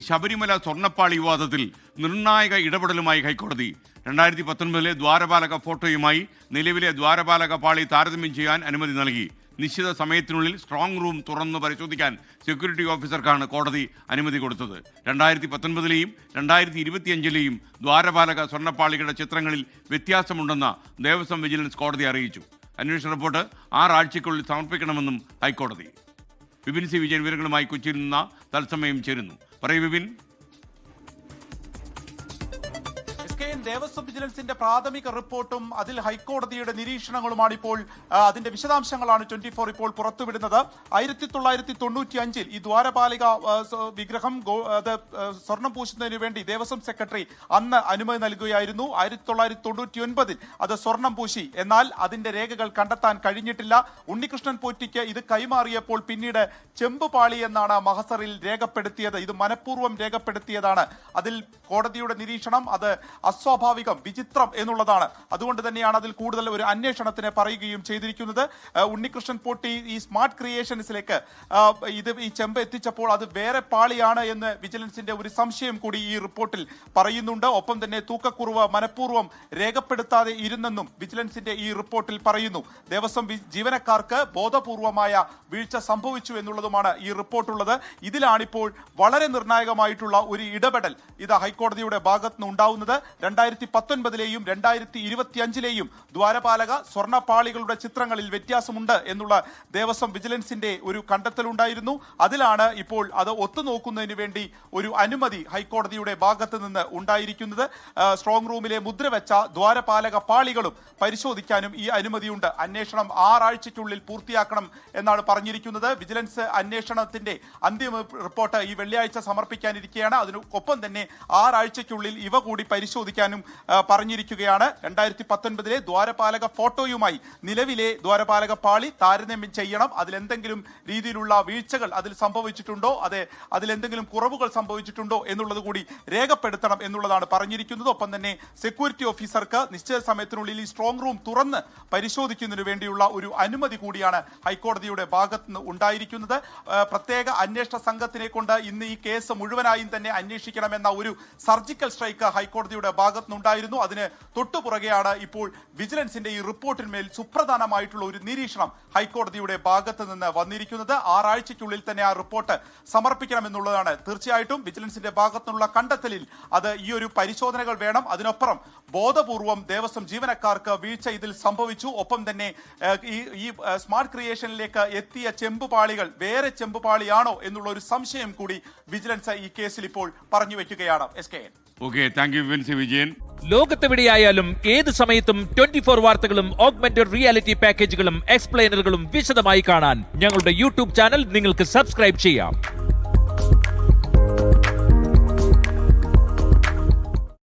ശബരിമല സ്വർണ്ണപ്പാളി വിവാദത്തിൽ നിർണായക ഇടപെടലുമായി ഹൈക്കോടതി. 2019 ദ്വാരപാലക ഫോട്ടോയുമായി നിലവിലെ ദ്വാരപാലക പാളി താരതമ്യം ചെയ്യാൻ അനുമതി നൽകി. നിശ്ചിത സമയത്തിനുള്ളിൽ സ്ട്രോങ് റൂം തുറന്നു പരിശോധിക്കാൻ സെക്യൂരിറ്റി ഓഫീസർക്കാണ് കോടതി അനുമതി കൊടുത്തത്. 2019 2025 ദ്വാരപാലക സ്വർണ്ണപ്പാളികളുടെ ചിത്രങ്ങളിൽ വ്യത്യാസമുണ്ടെന്ന് ദേവസ്വം വിജിലൻസ് കോടതി അറിയിച്ചു. അന്വേഷണ റിപ്പോർട്ട് 6 ആഴ്ചയ്ക്കുള്ളിൽ സമർപ്പിക്കണമെന്നും ഹൈക്കോടതി. വിപിൻ സി വിജയൻ വിവരങ്ങളുമായി കൊച്ചിയിൽ നിന്ന് തത്സമയം ചേരുന്നു. പറയൂ വിപിൻ. ദേവസ്വം വിജിലൻസിന്റെ പ്രാഥമിക റിപ്പോർട്ടും അതിൽ ഹൈക്കോടതിയുടെ നിരീക്ഷണങ്ങളുമാണ് ഇപ്പോൾ അതിന്റെ വിശദാംശങ്ങളാണ് 24 ഇപ്പോൾ പുറത്തുവിടുന്നത്. 1995 ഈ ദ്വാരപാലിക വിഗ്രഹം സ്വർണം പൂശുന്നതിന് വേണ്ടി ദേവസ്വം സെക്രട്ടറി അന്ന് അനുമതി നൽകുകയായിരുന്നു. 1999 അത് സ്വർണം പൂശി. എന്നാൽ അതിന്റെ രേഖകൾ കണ്ടെത്താൻ കഴിഞ്ഞിട്ടില്ല. ഉണ്ണികൃഷ്ണൻ പോറ്റിക്ക് ഇത് കൈമാറിയപ്പോൾ പിന്നീട് ചെമ്പുപാളി എന്നാണ് മഹസറിൽ രേഖപ്പെടുത്തിയത്. ഇത് മനഃപൂർവ്വം രേഖപ്പെടുത്തിയതാണ്. അതിൽ കോടതിയുടെ നിരീക്ഷണം അത് അസ്വാഭാവികം, വിചിത്രം എന്നുള്ളതാണ്. അതുകൊണ്ട് തന്നെയാണ് അതിൽ കൂടുതൽ ഒരു അന്വേഷണത്തിന് പറയുകയും ചെയ്തിരിക്കുന്നത്. ഉണ്ണികൃഷ്ണൻ പോറ്റി ഈ സ്മാർട്ട് ക്രിയേഷൻസിലേക്ക് ഈ ചെമ്പ് എത്തിച്ചപ്പോൾ അത് വേറെ പാളിയാണ് എന്ന് വിജിലൻസിന്റെ ഒരു സംശയം കൂടി ഈ റിപ്പോർട്ടിൽ പറയുന്നുണ്ട്. ഒപ്പം തന്നെ തൂക്കക്കുറവ് മനഃപൂർവ്വം രേഖപ്പെടുത്താതെ ഇരുന്നെന്നും വിജിലൻസിന്റെ ഈ റിപ്പോർട്ടിൽ പറയുന്നു. ദേവസ്വം ജീവനക്കാർക്ക് ബോധപൂർവമായ വീഴ്ച സംഭവിച്ചു എന്നുള്ളതുമാണ് ഈ റിപ്പോർട്ടുള്ളത്. ഇതിലാണിപ്പോൾ വളരെ നിർണായകമായിട്ടുള്ള ഒരു ഇടപെടൽ ഇത് ഹൈക്കോടതിയുടെ ഭാഗത്തുനിന്ന് ഉണ്ടാവുന്നത്. 2019 2025 ദ്വാരപാലക സ്വർണ്ണപ്പാളികളുടെ ചിത്രങ്ങളിൽ വ്യത്യാസമുണ്ട് എന്നുള്ള ദേവസ്വം വിജിലൻസിന്റെ ഒരു കണ്ടെത്തലുണ്ടായിരുന്നു. അതിലാണ് ഇപ്പോൾ അത് ഒത്തുനോക്കുന്നതിന് വേണ്ടി ഒരു അനുമതി ഹൈക്കോടതിയുടെ ഭാഗത്ത് നിന്ന് ഉണ്ടായിരിക്കുന്നത്. സ്ട്രോങ് റൂമിലെ മുദ്രവെച്ച ദ്വാരപാലക പാളികളും പരിശോധിക്കാനും ഈ അനുമതിയുണ്ട്. അന്വേഷണം 6 ആഴ്ചയ്ക്കുള്ളിൽ പൂർത്തിയാക്കണം എന്നാണ് പറഞ്ഞിരിക്കുന്നത്. വിജിലൻസ് അന്വേഷണത്തിന്റെ അന്തിമ റിപ്പോർട്ട് ഈ വെള്ളിയാഴ്ച സമർപ്പിക്കാനിരിക്കുകയാണ്. അതിനൊപ്പം തന്നെ 6 ആഴ്ചയ്ക്കുള്ളിൽ ഇവ കൂടി പരിശോധിക്കാനും പറഞ്ഞിരിക്കുകയാണ്. 2019 ദ്വാരപാലക ഫോട്ടോയുമായി നിലവിലെ ദ്വാരപാലക പാളി താരതമ്യം ചെയ്യണം. അതിലെന്തെങ്കിലും രീതിയിലുള്ള വീഴ്ചകൾ അതിൽ സംഭവിച്ചിട്ടുണ്ടോ, അതിലെന്തെങ്കിലും കുറവുകൾ സംഭവിച്ചിട്ടുണ്ടോ എന്നുള്ളത് കൂടി രേഖപ്പെടുത്തണം എന്നുള്ളതാണ് പറഞ്ഞിരിക്കുന്നത്. ഒപ്പം തന്നെ സെക്യൂരിറ്റി ഓഫീസർക്ക് നിശ്ചിത സമയത്തിനുള്ളിൽ ഈ സ്ട്രോങ് റൂം തുറന്ന് പരിശോധിക്കുന്നതിന് വേണ്ടിയുള്ള ഒരു അനുമതി കൂടിയാണ് ഹൈക്കോടതിയുടെ ഭാഗത്തുനിന്ന് ഉണ്ടായിരിക്കുന്നത്. പ്രത്യേക അന്വേഷണ സംഘത്തിനെ കൊണ്ട് ഇന്ന് ഈ കേസ് മുഴുവനായും തന്നെ അന്വേഷിക്കണമെന്ന ഒരു സർജിക്കൽ സ്ട്രൈക്ക് ഹൈക്കോടതിയുടെ ഭാഗത്തുനിന്നുണ്ടായിരുന്നു. അതിന് തൊട്ടുപുറകെയാണ് ഇപ്പോൾ വിജിലൻസിന്റെ ഈ റിപ്പോർട്ടിന്മേൽ സുപ്രധാനമായിട്ടുള്ള ഒരു നിരീക്ഷണം ഹൈക്കോടതിയുടെ ഭാഗത്ത് നിന്ന് വന്നിരിക്കുന്നത്. 6 ആഴ്ചയ്ക്കുള്ളിൽ തന്നെ ആ റിപ്പോർട്ട് സമർപ്പിക്കണമെന്നുള്ളതാണ്. തീർച്ചയായിട്ടും വിജിലൻസിന്റെ ഭാഗത്തുനിന്നുള്ള കണ്ടെത്തലിൽ അത് ഈ ഒരു പരിശോധനകൾ വേണം. അതിനപ്പുറം ബോധപൂർവം ദേവസ്വം ജീവനക്കാർക്ക് വീഴ്ച ഇതിൽ സംഭവിച്ചു. ഒപ്പം തന്നെ ഈ സ്മാർട്ട് ക്രിയേഷനിലേക്ക് എത്തിയ ചെമ്പുപാളികൾ വേറെ ചെമ്പുപാളിയാണോ എന്നുള്ള ഒരു സംശയം കൂടി വിജിലൻസ് ഈ കേസിൽ ഇപ്പോൾ പറഞ്ഞു വെക്കുകയാണ്. ലോകത്തെവിടെയായാലും ഏത് സമയത്തും 24 വാർത്തകളും ഓഗ്മെന്റഡ് റിയാലിറ്റി പാക്കേജുകളും എക്സ്പ്ലെയിനറുകളും വിശദമായി കാണാൻ ഞങ്ങളുടെ യൂട്യൂബ് ചാനൽ നിങ്ങൾക്ക് സബ്സ്ക്രൈബ് ചെയ്യാം.